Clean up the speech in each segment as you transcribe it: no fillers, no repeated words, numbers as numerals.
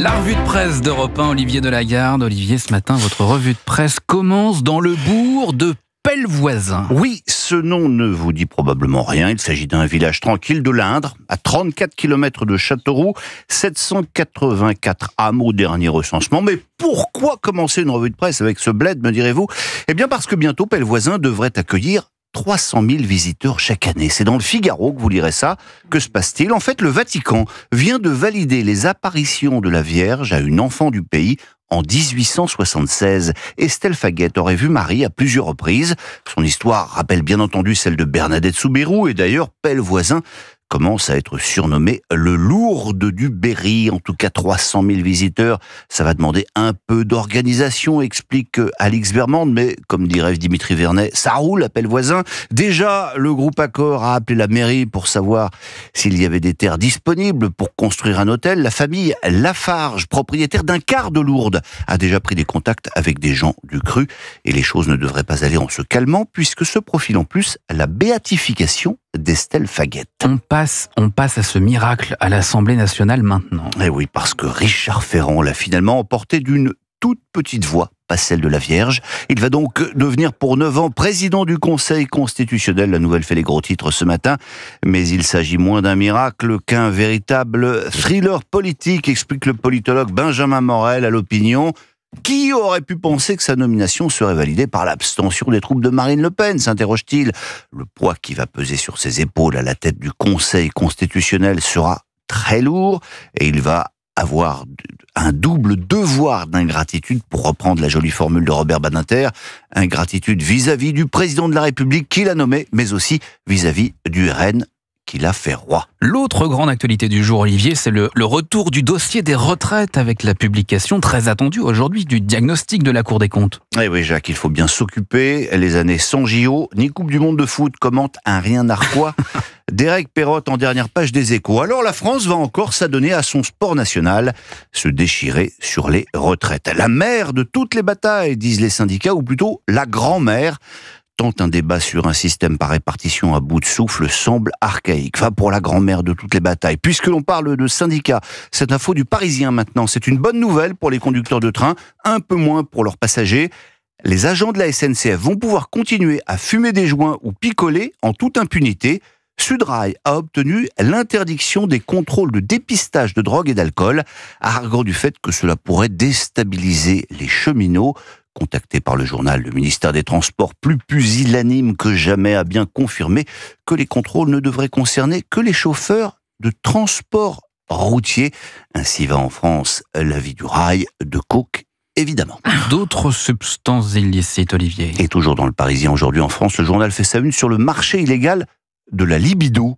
La revue de presse d'Europe 1, Olivier Delagarde. Olivier, ce matin, votre revue de presse commence dans le bourg de Pellevoisin. Oui, ce nom ne vous dit probablement rien. Il s'agit d'un village tranquille de l'Indre, à 34 km de Châteauroux, 784 âmes au dernier recensement. Mais pourquoi commencer une revue de presse avec ce bled, me direz-vous ? Eh bien parce que bientôt, Pellevoisin devrait accueillir 300 000 visiteurs chaque année. C'est dans le Figaro que vous lirez ça. Que se passe-t-il ? En fait, le Vatican vient de valider les apparitions de la Vierge à une enfant du pays en 1876. Estelle Faguet aurait vu Marie à plusieurs reprises. Son histoire rappelle bien entendu celle de Bernadette Soubirous, et d'ailleurs, Pellevoisin commence à être surnommé le Lourdes du Berry. En tout cas, 300 000 visiteurs, ça va demander un peu d'organisation, explique Alix Vermande, mais comme dirait Dimitri Vernet, ça roule à Pellevoisin. Déjà, le groupe Accor a appelé la mairie pour savoir s'il y avait des terres disponibles pour construire un hôtel. La famille Lafarge, propriétaire d'un quart de Lourdes, a déjà pris des contacts avec des gens du cru, et les choses ne devraient pas aller en se calmant, puisque se profile en plus la béatification d'Estelle Faguet. On passe à ce miracle à l'Assemblée nationale maintenant. Eh oui, parce que Richard Ferrand l'a finalement emporté d'une toute petite voix, pas celle de la Vierge. Il va donc devenir pour 9 ans président du Conseil constitutionnel. La Nouvelle fait les gros titres ce matin, mais il s'agit moins d'un miracle qu'un véritable thriller politique, explique le politologue Benjamin Morel à l'Opinion. Qui aurait pu penser que sa nomination serait validée par l'abstention des troupes de Marine Le Pen, s'interroge-t-il. Le poids qui va peser sur ses épaules à la tête du Conseil constitutionnel sera très lourd, et il va avoir un double devoir d'ingratitude, pour reprendre la jolie formule de Robert Badinter, ingratitude vis-à-vis du président de la République qui l'a nommé, mais aussi vis-à-vis du RN qui l'a fait roi. L'autre grande actualité du jour, Olivier, c'est le retour du dossier des retraites, avec la publication très attendue aujourd'hui du diagnostic de la Cour des comptes. Eh oui, Jacques, il faut bien s'occuper. Les années sans JO, ni Coupe du Monde de foot, commente un rien narquois d'Éric Perrotte en dernière page des Échos. Alors la France va encore s'adonner à son sport national, se déchirer sur les retraites. La mère de toutes les batailles, disent les syndicats, ou plutôt la grand-mère. Tant un débat sur un système par répartition à bout de souffle semble archaïque. Enfin, pour la grand-mère de toutes les batailles. Puisque l'on parle de syndicats, cette info du Parisien maintenant, c'est une bonne nouvelle pour les conducteurs de train, un peu moins pour leurs passagers. Les agents de la SNCF vont pouvoir continuer à fumer des joints ou picoler en toute impunité. Sudrail a obtenu l'interdiction des contrôles de dépistage de drogue et d'alcool, arguant du fait que cela pourrait déstabiliser les cheminots. Contacté par le journal, le ministère des Transports, plus pusillanime que jamais, a bien confirmé que les contrôles ne devraient concerner que les chauffeurs de transport routier. Ainsi va en France la vie du rail, de coke évidemment. D'autres substances illicites, Olivier. Et toujours dans le Parisien aujourd'hui en France, le journal fait sa une sur le marché illégal de la libido,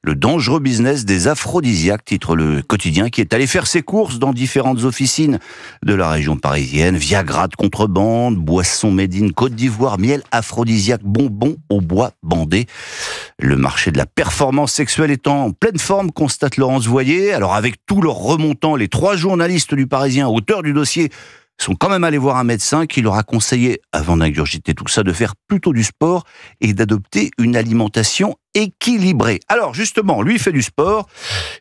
le dangereux business des aphrodisiaques, titre le quotidien, qui est allé faire ses courses dans différentes officines de la région parisienne. Viagra de contrebande, boissons made in Côte d'Ivoire, miel aphrodisiaque, bonbons au bois bandé. Le marché de la performance sexuelle est en pleine forme, constate Laurence Voyer. Alors avec tous leurs remontants, les 3 journalistes du Parisien, auteurs du dossier, sont quand même allés voir un médecin qui leur a conseillé, avant d'ingurgiter tout ça, de faire plutôt du sport et d'adopter une alimentation équilibrée. Alors justement, lui fait du sport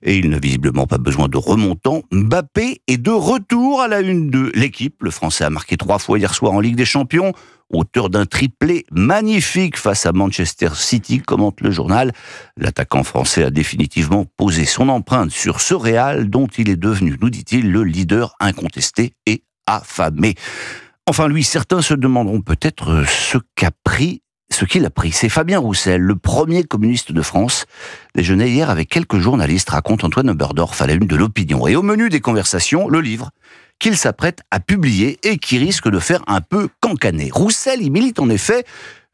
et il n'a visiblement pas besoin de remontant. Mbappé est de retour à la une de l'équipe. Le Français a marqué 3 fois hier soir en Ligue des Champions, auteur d'un triplé magnifique face à Manchester City, commente le journal. L'attaquant français a définitivement posé son empreinte sur ce Real dont il est devenu, nous dit-il, le leader incontesté et affamé. Enfin, lui, certains se demanderont peut-être ce qu'il a pris. C'est Fabien Roussel, le premier communiste de France, déjeunait hier avec quelques journalistes, raconte Antoine Oberdorf à la une de l'Opinion. Et au menu des conversations, le livre qu'il s'apprête à publier et qui risque de faire un peu cancaner. Roussel, il milite en effet,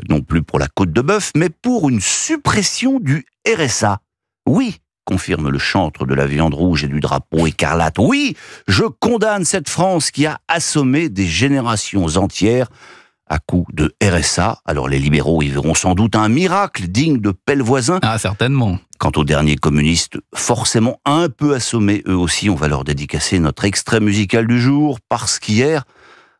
non plus pour la côte de bœuf, mais pour une suppression du RSA. Oui, confirme le chantre de la viande rouge et du drapeau écarlate. Oui, je condamne cette France qui a assommé des générations entières à coup de RSA. Alors les libéraux y verront sans doute un miracle digne de Pellevoisin. Ah, certainement. Quant aux derniers communistes, forcément un peu assommés eux aussi, on va leur dédicacer notre extrait musical du jour, parce qu'hier,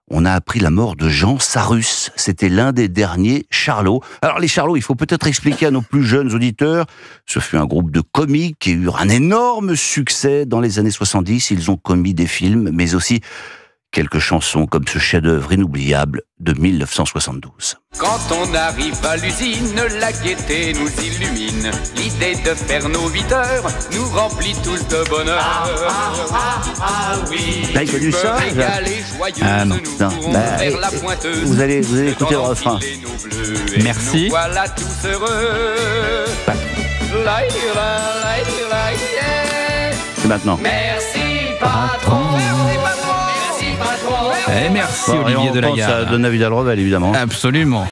on a appris la mort de Jean Sarrus. C'était l'un des derniers Charlots. Alors les Charlots, il faut peut-être expliquer à nos plus jeunes auditeurs, ce fut un groupe de comiques qui eurent un énorme succès dans les années 70. Ils ont commis des films, mais aussi quelques chansons comme ce chef-d'œuvre inoubliable de 1972. Quand on arrive à l'usine, la gaieté nous illumine. L'idée de faire nos 8 heures nous remplit tous de bonheur. Oui, T'as connu ça, Ah non. Non. Vous allez écouter le refrain. Merci. Voilà tous heureux. C'est maintenant. Merci patron. Merci patron. Et merci Bon, et Olivier on pense à Delagarde. Dona Vidal-Revel, évidemment. Absolument.